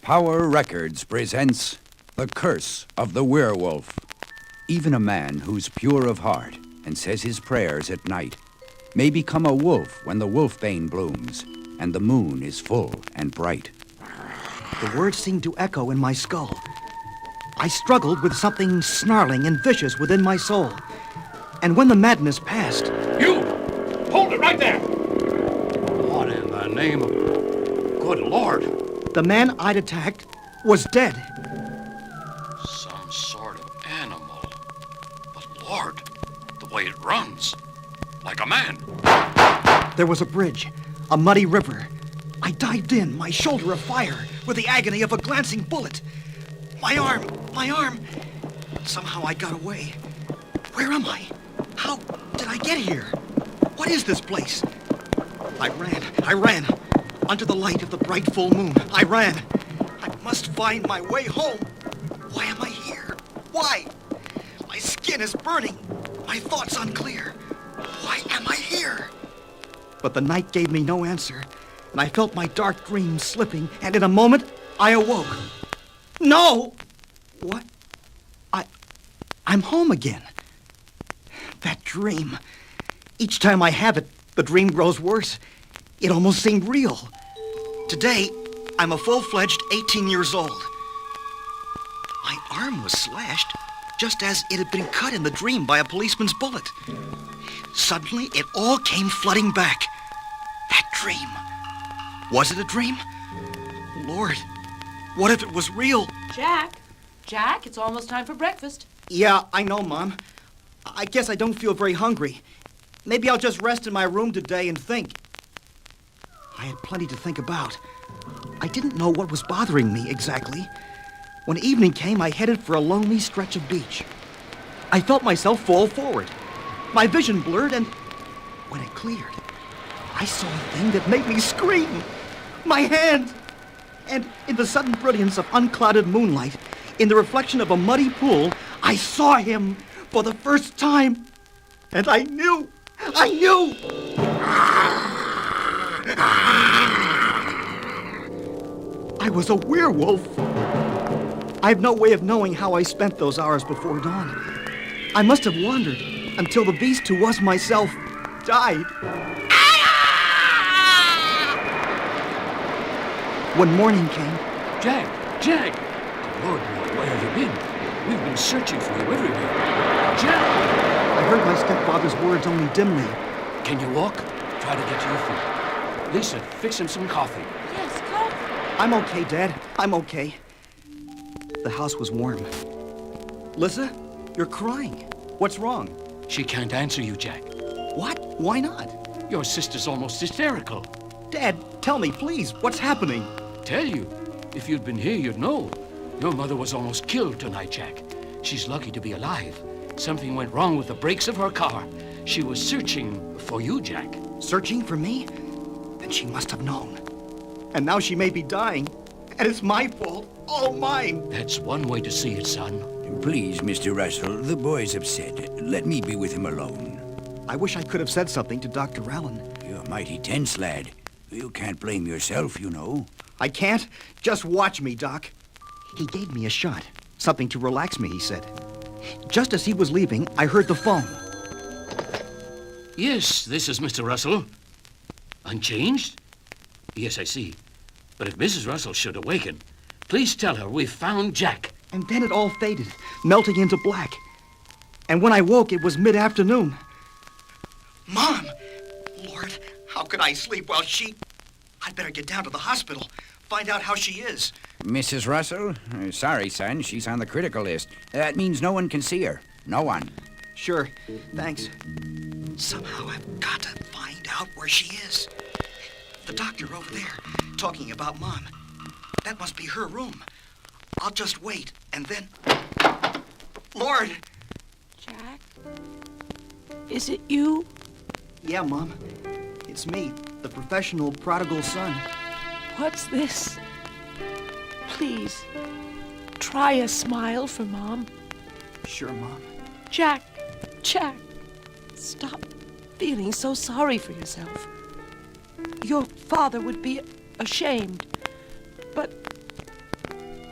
Power Records presents The Curse of the Werewolf. Even a man who's pure of heart and says his prayers at night may become a wolf when the wolfbane blooms and the moon is full and bright. The words seemed to echo in my skull. I struggled with something snarling and vicious within my soul. And when the madness passed... You! Hold it right there! What in the name of... Good Lord! The man I'd attacked was dead. Some sort of animal. But Lord, the way it runs. Like a man. There was a bridge, a muddy river. I dived in, my shoulder afire, with the agony of a glancing bullet. My arm! Somehow I got away. Where am I? How did I get here? What is this place? I ran. Under the light of the bright full moon, I ran. I must find my way home. Why am I here? Why? My skin is burning. My thoughts unclear. Why am I here? But the night gave me no answer, and I felt my dark dream slipping, and in a moment, I awoke. No! What? I'm home again. That dream. Each time I have it, the dream grows worse. It almost seemed real. Today, I'm a full-fledged 18 years old. My arm was slashed, just as it had been cut in the dream by a policeman's bullet. Suddenly, it all came flooding back. That dream. Was it a dream? Lord, what if it was real? Jack, it's almost time for breakfast. Yeah, I know, Mom. I guess I don't feel very hungry. Maybe I'll just rest in my room today and think. I had plenty to think about. I didn't know what was bothering me exactly. When evening came, I headed for a lonely stretch of beach. I felt myself fall forward. My vision blurred, and when it cleared, I saw a thing that made me scream. My hand! And in the sudden brilliance of unclouded moonlight, in the reflection of a muddy pool, I saw him for the first time. And I knew! I was a werewolf. I have no way of knowing how I spent those hours before dawn. I must have wandered until the beast who was myself died. When morning came... Jack! Lord, where have you been? We've been searching for you everywhere. Jack! I heard my stepfather's words only dimly. Can you walk? Try to get to your feet. Lisa, fix him some coffee. Yes, coffee. I'm okay, Dad. I'm okay. The house was warm. Lisa, you're crying. What's wrong? She can't answer you, Jack. What? Why not? Your sister's almost hysterical. Dad, tell me, please. What's happening? Tell you. If you'd been here, you'd know. Your mother was almost killed tonight, Jack. She's lucky to be alive. Something went wrong with the brakes of her car. She was searching for you, Jack. Searching for me? Then she must have known. And now she may be dying. And it's my fault. All mine. That's one way to see it, son. Please, Mr. Russell, the boy's upset. Let me be with him alone. I wish I could have said something to Dr. Allen. You're mighty tense, lad. You can't blame yourself, you know. I can't? Just watch me, Doc. He gave me a shot. Something to relax me, he said. Just as he was leaving, I heard the phone. Yes, this is Mr. Russell. Unchanged? Yes, I see. But if Mrs. Russell should awaken, please tell her we've found Jack. And then it all faded, melting into black. And when I woke, it was mid-afternoon. Mom! Lord, how could I sleep while she... I'd better get down to the hospital, find out how she is. Mrs. Russell? Sorry, son, she's on the critical list. That means no one can see her. No one. Sure, thanks. Somehow I've got to find out where she is. The doctor over there, talking about Mom. That must be her room. I'll just wait, and then... Lord! Jack? Is it you? Yeah, Mom. It's me, the professional prodigal son. What's this? Please, try a smile for Mom. Sure, Mom. Jack, stop feeling so sorry for yourself. Your father would be ashamed. But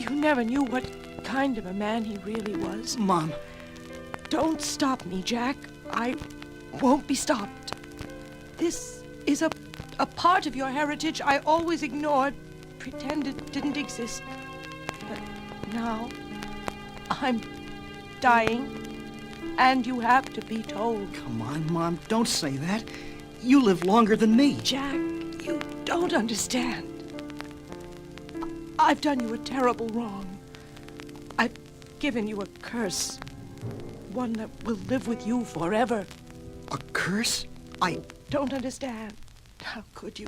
You never knew what kind of a man he really was. Mom, Don't stop me, Jack. I won't be stopped. This is a part of your heritage I always ignored, pretended didn't exist. But now, I'm dying, and you have to be told. come on, Mom, don't say that. You live longer than me. Jack, you don't understand. I've done you a terrible wrong. I've given you a curse. One that will live with you forever. A curse? Don't understand. How could you?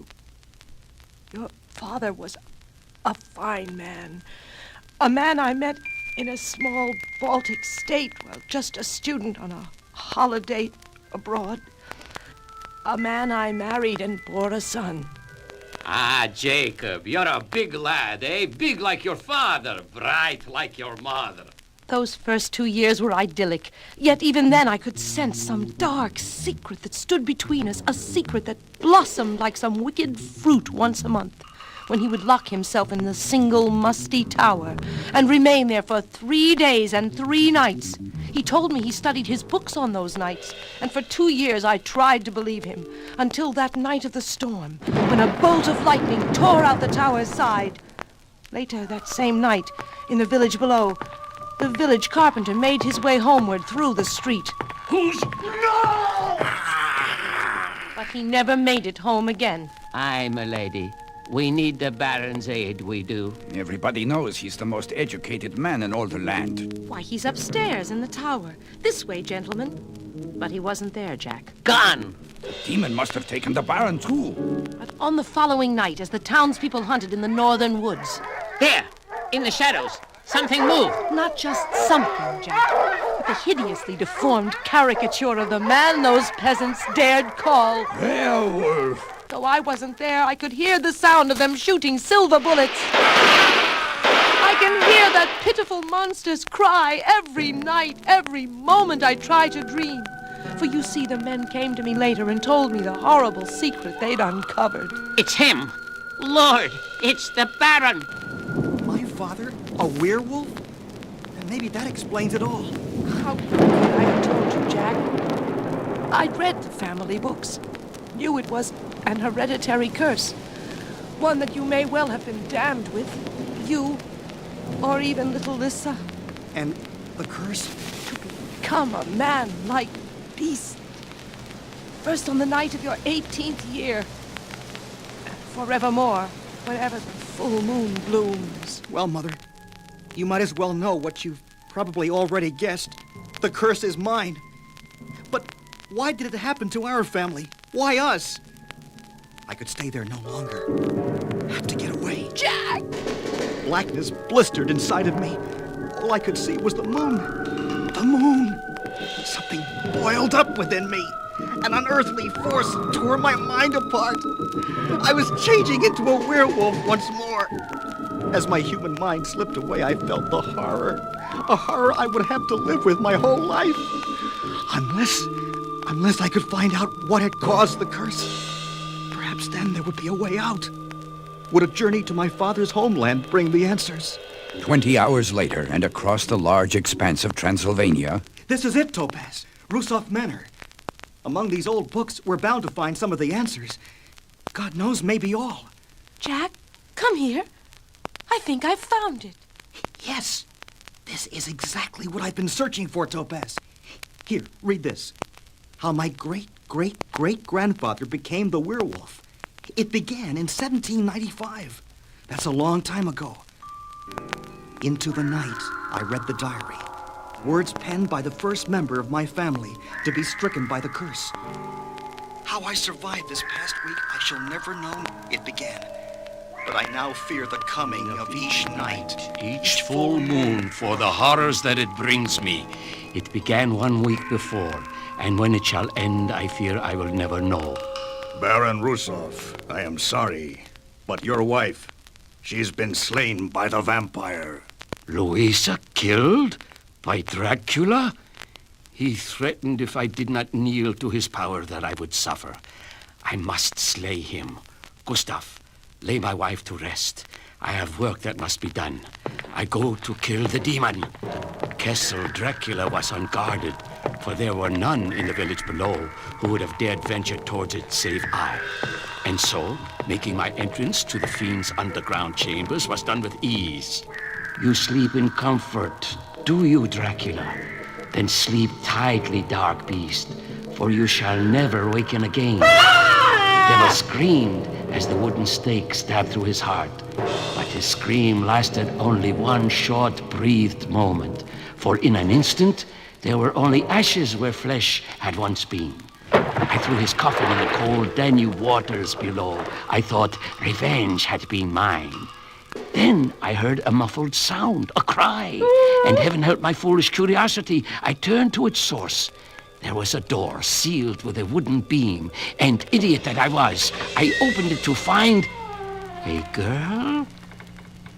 Your father was a fine man. A man I met in a small Baltic state while just a student on a holiday abroad. A man I married and bore a son. Ah, Jacob, you're a big lad, eh? Big like your father, bright like your mother. Those first 2 years were idyllic. Yet even then I could sense some dark secret that stood between us, a secret that blossomed like some wicked fruit once a month, when he would lock himself in the single musty tower and remain there for 3 days and 3 nights. He told me he studied his books on those nights, and for 2 years I tried to believe him, until that night of the storm, when a bolt of lightning tore out the tower's side. Later that same night, in the village below, the village carpenter made his way homeward through the street. Who's... No! But he never made it home again. Aye, my lady. We need the Baron's aid, we do. Everybody knows he's the most educated man in all the land. Why, he's upstairs in the tower. This way, gentlemen. But he wasn't there, Jack. Gone! The demon must have taken the Baron too. But on the following night, as the townspeople hunted in the northern woods... Here, in the shadows. Something moved. Not just something, Jack, but the hideously deformed caricature of the man those peasants dared call Werewolf! Though I wasn't there, I could hear the sound of them shooting silver bullets. I can hear that pitiful monster's cry every night, every moment I try to dream. For you see, the men came to me later and told me the horrible secret they'd uncovered. It's him. Lord, it's the Baron. My father? A werewolf? And maybe that explains it all. How could I have told you, Jack? I'd read the family books. Knew it was an hereditary curse. One that you may well have been damned with. You, or even little Lissa. And the curse? To become a man-like beast. First on the night of your 18th year. And forevermore, whenever the full moon blooms. Well, Mother, you might as well know what you've probably already guessed. The curse is mine. But why did it happen to our family? Why us? I could stay there no longer. Have to get away. Jack! Blackness blistered inside of me. All I could see was the moon. The moon. Something boiled up within me. An unearthly force tore my mind apart. I was changing into a werewolf once more. As my human mind slipped away, I felt the horror. A horror I would have to live with my whole life. Unless I could find out what had caused the curse. Perhaps then there would be a way out. Would a journey to my father's homeland bring the answers? 20 hours later, and across the large expanse of Transylvania... This is it, Topaz. Rusov Manor. Among these old books, we're bound to find some of the answers. God knows, maybe all. Jack, come here. I think I've found it. Yes. This is exactly what I've been searching for, Topaz. Here, read this. How my great-great-great-grandfather became the werewolf. It began in 1795. That's a long time ago. Into the night, I read the diary. Words penned by the first member of my family to be stricken by the curse. How I survived this past week, I shall never know. It began. But I now fear the coming of each night. Each full moon for the horrors that it brings me. It began 1 week before, and when it shall end, I fear I will never know. Baron Rusov, I am sorry, but your wife, she's been slain by the vampire. Louisa killed? By Dracula? He threatened if I did not kneel to his power that I would suffer. I must slay him. Gustav, lay my wife to rest. I have work that must be done. I go to kill the demon. Castle Dracula was unguarded, for there were none in the village below who would have dared venture towards it save I. And so, making my entrance to the fiend's underground chambers was done with ease. You sleep in comfort, do you, Dracula? Then sleep tightly, dark beast, for you shall never waken again. The devil screamed as the wooden stake stabbed through his heart. But his scream lasted only one short-breathed moment, for in an instant, there were only ashes where flesh had once been. I threw his coffin in the cold Danube waters below. I thought revenge had been mine. Then I heard a muffled sound, a cry, and heaven help my foolish curiosity, I turned to its source. There was a door sealed with a wooden beam, and idiot that I was, I opened it to find a girl?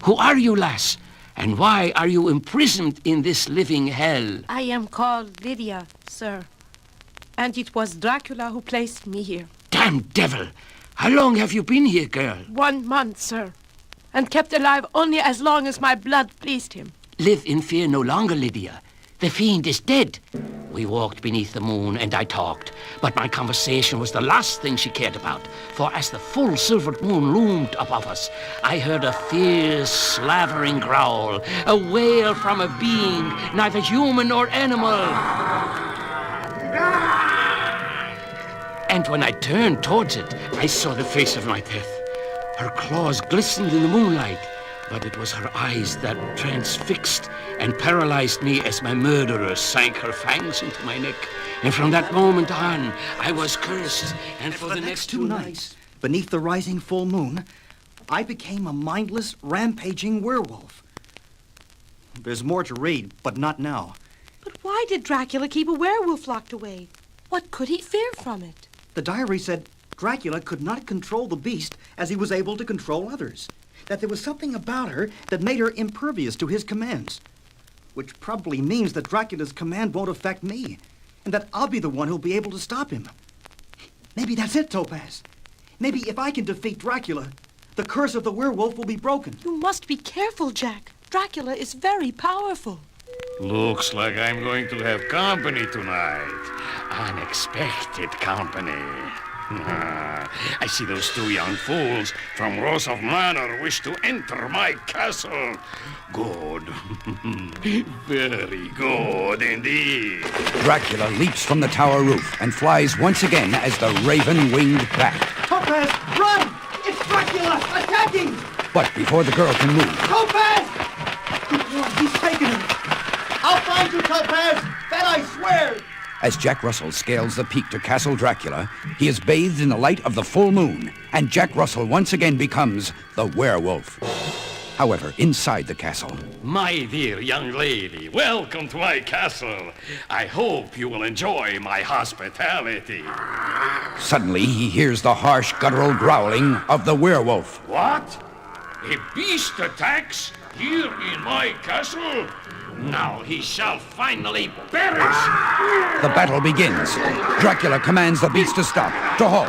Who are you, lass? And why are you imprisoned in this living hell? I am called Lydia, sir. And it was Dracula who placed me here. Damn devil! How long have you been here, girl? 1 month, sir. And kept alive only as long as my blood pleased him. Live in fear no longer, Lydia. The fiend is dead. We walked beneath the moon and I talked, but my conversation was the last thing she cared about. For as the full silvered moon loomed above us, I heard a fierce, slavering growl, a wail from a being, neither human nor animal. And when I turned towards it, I saw the face of my death. Her claws glistened in the moonlight, but it was her eyes that transfixed and paralyzed me as my murderer sank her fangs into my neck. And from that moment on, I was cursed. And for the next 2 nights, beneath the rising full moon, I became a mindless, rampaging werewolf. There's more to read, but not now. But why did Dracula keep a werewolf locked away? What could he fear from it? The diary said Dracula could not control the beast as he was able to control others. That there was something about her that made her impervious to his commands. Which probably means that Dracula's command won't affect me, and that I'll be the one who'll be able to stop him. Maybe that's it, Topaz. Maybe if I can defeat Dracula, the curse of the werewolf will be broken. You must be careful, Jack. Dracula is very powerful. Looks like I'm going to have company tonight. Unexpected company. I see those 2 young fools from Rosov Manor wish to enter my castle. Good. Very good indeed. Dracula leaps from the tower roof and flies once again as the raven-winged bat. Topaz, run! It's Dracula attacking! But before the girl can move, Topaz! Good Lord, he's taken her. I'll find you, Topaz! That I swear! as Jack Russell scales the peak to Castle Dracula, he is bathed in the light of the full moon, and Jack Russell once again becomes the werewolf. However, inside the castle... My dear young lady, welcome to my castle. I hope you will enjoy my hospitality. Suddenly, he hears the harsh, guttural growling of the werewolf. What? A beast attacks here in my castle? Now he shall finally perish! The battle begins. Dracula commands the beast to stop, to halt.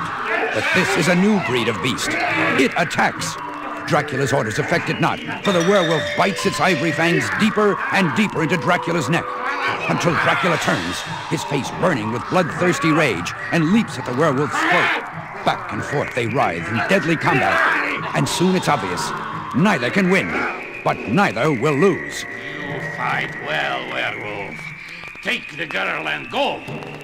But this is a new breed of beast. It attacks. Dracula's orders affect it not, for the werewolf bites its ivory fangs deeper and deeper into Dracula's neck, until Dracula turns, his face burning with bloodthirsty rage, and leaps at the werewolf's throat. Back and forth they writhe in deadly combat, and soon it's obvious. Neither can win, but neither will lose. You fight well, werewolf. Take the girl and go,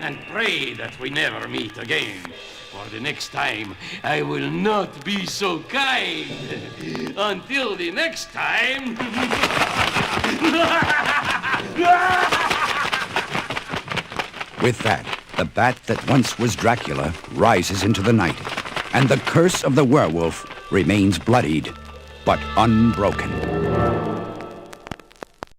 and pray that we never meet again. For the next time, I will not be so kind. Until the next time... With that, the bat that once was Dracula rises into the night, and the curse of the werewolf remains bloodied, but unbroken.